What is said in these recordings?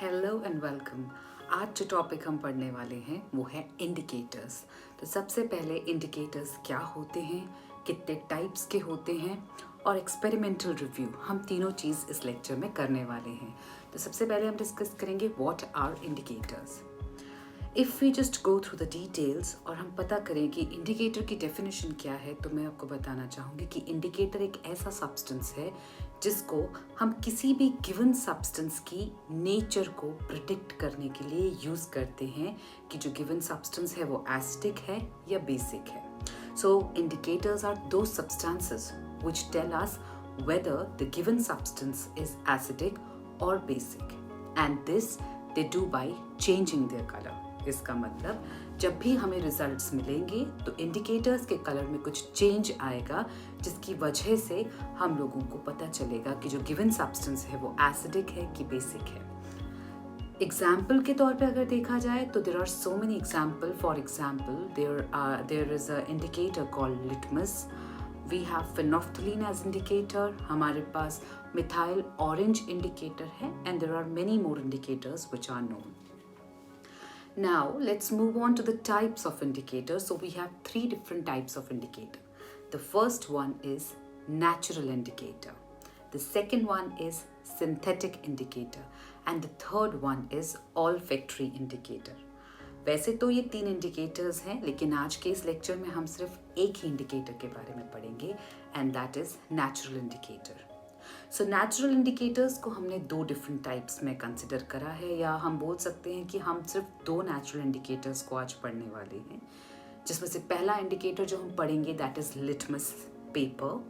Hello and welcome. आज जो topic हम पढ़ने वाले हैं वो है इंडिकेटर्स। तो सबसे पहले इंडिकेटर्स क्या होते हैं, कितने टाइप्स के होते हैं और एक्सपेरिमेंटल रिव्यू, हम तीनों चीज़ इस लेक्चर में करने वाले हैं। तो सबसे पहले हम डिस्कस करेंगे what are indicators. If we just go through the details और हम पता करें कि इंडिकेटर की डेफिनेशन क्या है, तो मैं आपको बताना चाहूँगी कि इंडिकेटर एक ऐसा सब्सटेंस है जिसको हम किसी भी गिवन सब्सटेंस की नेचर को प्रिडिक्ट करने के लिए यूज़ करते हैं कि जो गिवन सब्सटेंस है वो एसिडिक है या बेसिक है। सो इंडिकेटर्स आर दो substances which tell us whether the given substance is acidic or basic, and this they do by changing their color. इसका मतलब जब भी हमें रिजल्ट्स मिलेंगे तो इंडिकेटर्स के कलर में कुछ चेंज आएगा, जिसकी वजह से हम लोगों को पता चलेगा कि जो गिवन सब्सटेंस है वो एसिडिक है कि बेसिक है। एग्जाम्पल के तौर पे अगर देखा जाए तो there are so many example. For example there is a indicator called litmus, we have phenolphthalein as indicator, हमारे पास मिथाइल ऑरेंज इंडिकेटर है, and there are many more indicators which are known. Now let's move on to the types of indicators. So we have three different types of indicator. The first one is natural indicator. The second one is synthetic indicator. And the third one is olfactory indicator. वैसे तो ये तीन indicators हैं, लेकिन आज के इस lecture में हम सिर्फ एक ही इंडिकेटर के बारे में पढ़ेंगे, and that is natural indicator. So natural indicators को हमने दो डिफरेंट टाइप्स में कंसिडर करा है, या हम बोल सकते हैं कि हम सिर्फ दो नेचुरल इंडिकेटर्स को आज पढ़ने वाले हैं, जिसमें से पहला इंडिकेटर जो हम पढ़ेंगे that is litmus paper,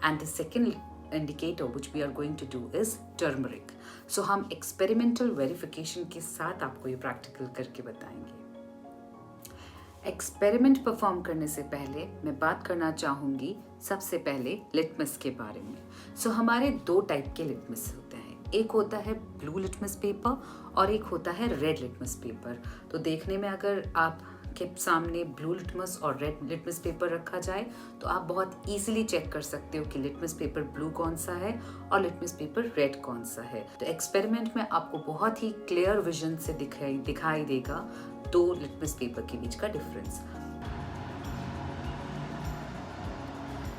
and the second indicator which we are going to do is turmeric. So हम एक्सपेरिमेंटल वेरिफिकेशन के साथ आपको ये प्रैक्टिकल करके बताएंगे. एक्सपेरिमेंट परफॉर्म करने से पहले मैं बात करना चाहूँगी सबसे पहले लिटमस के बारे में. सो हमारे दो टाइप के लिटमस होते हैं, एक होता है ब्लू लिटमस पेपर और एक होता है रेड लिटमस पेपर. तो देखने में अगर आपके सामने ब्लू लिटमस और रेड लिटमस पेपर रखा जाए तो आप बहुत इजीली चेक कर सकते हो कि लिटमस पेपर ब्लू कौन सा है और लिटमस पेपर रेड कौन सा है. तो एक्सपेरिमेंट में आपको बहुत ही क्लियर विजन से दिखाई देगा दो लिटमस पेपर के बीच का डिफरेंस.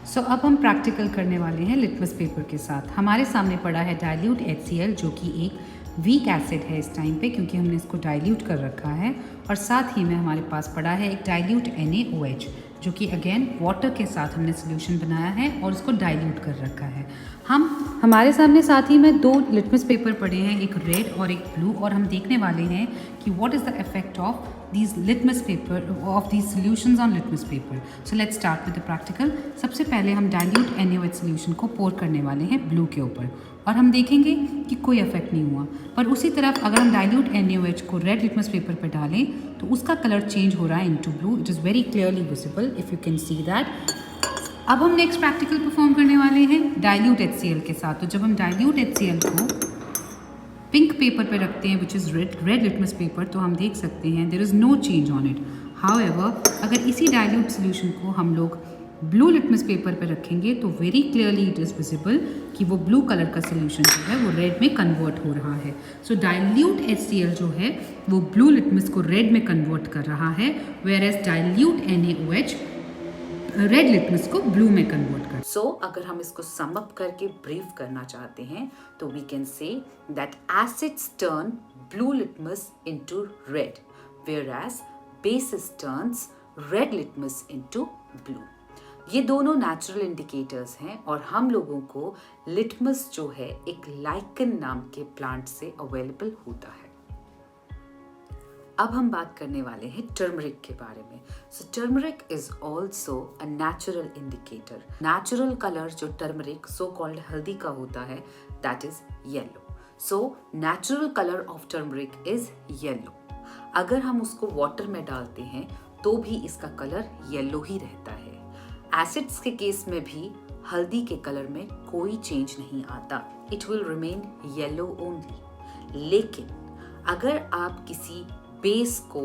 सो अब हम प्रैक्टिकल करने वाले हैं लिटमस पेपर के साथ. हमारे सामने पड़ा है डाइल्यूट HCl, जो कि एक वीक एसिड है इस टाइम पे, क्योंकि हमने इसको डाइल्यूट कर रखा है. और साथ ही में हमारे पास पड़ा है एक डाइल्यूट NaOH, जो कि अगेन वाटर के साथ हमने सोल्यूशन बनाया है और उसको डाइल्यूट कर रखा है. हमारे सामने साथ ही में दो लिटमस पेपर पड़े हैं, एक रेड और एक ब्लू, और हम देखने वाले हैं कि what is the effect of these litmus paper of these solutions on litmus paper. So let's start with the practical. सबसे पहले हम dilute NaOH solution को पोर करने वाले हैं ब्लू के ऊपर, और हम देखेंगे कि कोई इफेक्ट नहीं हुआ. पर उसी तरफ अगर हम dilute NaOH को रेड लिटमस पेपर पर डालें तो उसका कलर चेंज हो रहा है into blue. It is very clearly visible if you can see that. अब हम नेक्स्ट प्रैक्टिकल परफॉर्म करने वाले हैं डाइल्यूट HCl के साथ. तो जब हम डाइल्यूट HCl को पिंक पेपर पे रखते हैं which is red litmus paper, तो हम देख सकते हैं there is no change on it. However अगर इसी डाइल्यूट सोल्यूशन को हम लोग ब्लू लिटमस पेपर पे रखेंगे तो very clearly it is visible कि वो ब्लू कलर का सोल्यूशन जो है वो रेड में कन्वर्ट हो रहा है. सो डाइल्यूट HCl जो है वो ब्लू लिटमस को रेड में कन्वर्ट कर रहा है, whereas dilute NaOH red litmus को ब्लू में कन्वर्ट कर. सो अगर हम इसको सम अप करके ब्रीफ करना चाहते हैं तो we can say that acids turn blue litmus into red, whereas bases turns red litmus into blue. ये दोनों नेचुरल इंडिकेटर्स हैं और हम लोगों को लिटमस जो है एक लाइकन नाम के प्लांट से अवेलेबल होता है. अब हम बात करने वाले हैं टर्मरिक के बारे में. So turmeric is also a natural indicator. Natural colour जो टर्मरिक सो कॉल्ड हल्दी का होता है that is yellow. So natural colour of turmeric is yellow. अगर हम उसको वाटर में डालते हैं तो भी इसका कलर येलो ही रहता है. एसिड्स के केस में भी हल्दी के कलर में कोई चेंज नहीं आता, it will remain yellow only. लेकिन अगर आप किसी बेस को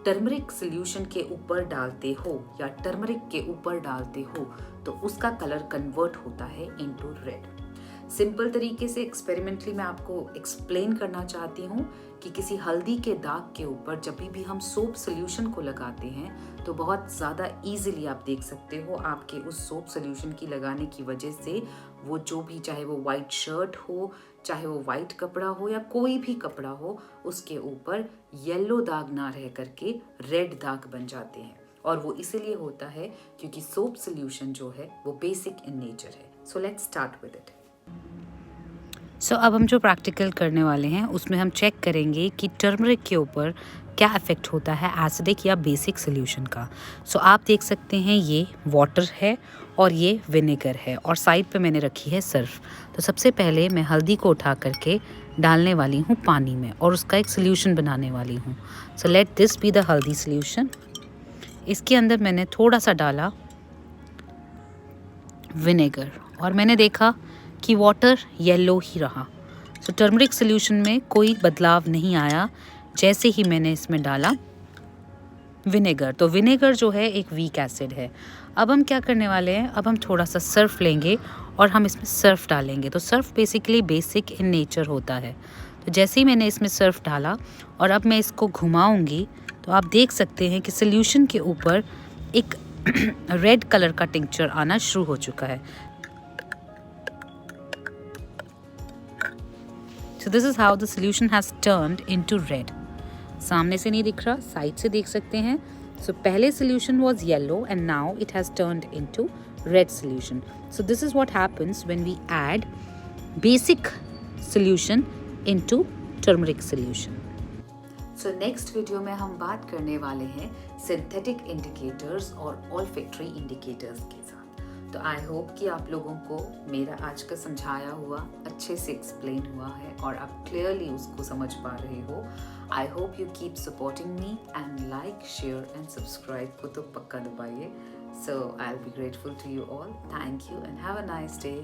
टर्मरिक सोल्यूशन के ऊपर डालते हो या टर्मरिक के ऊपर डालते हो तो उसका कलर कन्वर्ट होता है इनटू रेड. सिंपल तरीके से एक्सपेरिमेंटली मैं आपको एक्सप्लेन करना चाहती हूँ कि किसी हल्दी के दाग के ऊपर जब भी हम सोप सोल्यूशन को लगाते हैं तो बहुत ज़्यादा इजीली आप देख सकते हो आपके उस सोप सोल्यूशन की लगाने की वजह से वो जो भी, चाहे वो वाइट शर्ट हो, चाहे वो वाइट कपड़ा हो या कोई भी कपड़ा हो, उसके ऊपर येलो दाग ना रह करके रेड दाग बन जाते हैं। और वो इसीलिए होता है क्योंकि सोप सोल्यूशन जो है वो बेसिक इन नेचर है। So let's start with it. So अब हम जो प्रैक्टिकल करने वाले हैं उसमें हम चेक करेंगे कि टर्मरिक के ऊपर क्या इफ़ेक्ट होता है एसिडिक या बेसिक सोल्यूशन का। सो आप देख सकते हैं ये वाटर है और ये विनेगर है और साइड पे मैंने रखी है सर्फ। तो सबसे पहले मैं हल्दी को उठा करके डालने वाली हूँ पानी में और उसका एक सोल्यूशन बनाने वाली हूँ। So let this be the हल्दी सोल्यूशन। इसके अंदर मैंने थोड़ा सा डाला विनेगर और मैंने देखा कि वाटर येलो ही रहा। सो टर्मरिक सोल्यूशन में कोई बदलाव नहीं आया जैसे ही मैंने इसमें डाला विनेगर। तो विनेगर जो है एक वीक एसिड है। अब हम क्या करने वाले हैं, अब हम थोड़ा सा सर्फ लेंगे और हम इसमें सर्फ डालेंगे। तो Surf basically basic in nature होता है। तो जैसे ही मैंने इसमें सर्फ डाला और अब मैं इसको घुमाऊंगी तो आप देख सकते हैं कि सोल्यूशन के ऊपर एक रेड कलर का टिंक्चर आना शुरू हो चुका है। So this is how the solution has turned into red. सामने से नहीं दिख रहा, साइड से देख सकते हैं। So पहले solution was yellow and now it has turned into red solution. So this is what happens when we add basic solution into turmeric solution. So next video में हम बात करने वाले हैं synthetic indicators और olfactory indicators के साथ। तो आई होप कि आप लोगों को मेरा आज का समझाया हुआ अच्छे से एक्सप्लेन हुआ है और आप क्लियरली उसको समझ पा रहे हो। I hope you keep supporting me and like, share and subscribe को तो पक्का दबाइए। So I will be grateful to you all. Thank you and have a nice day.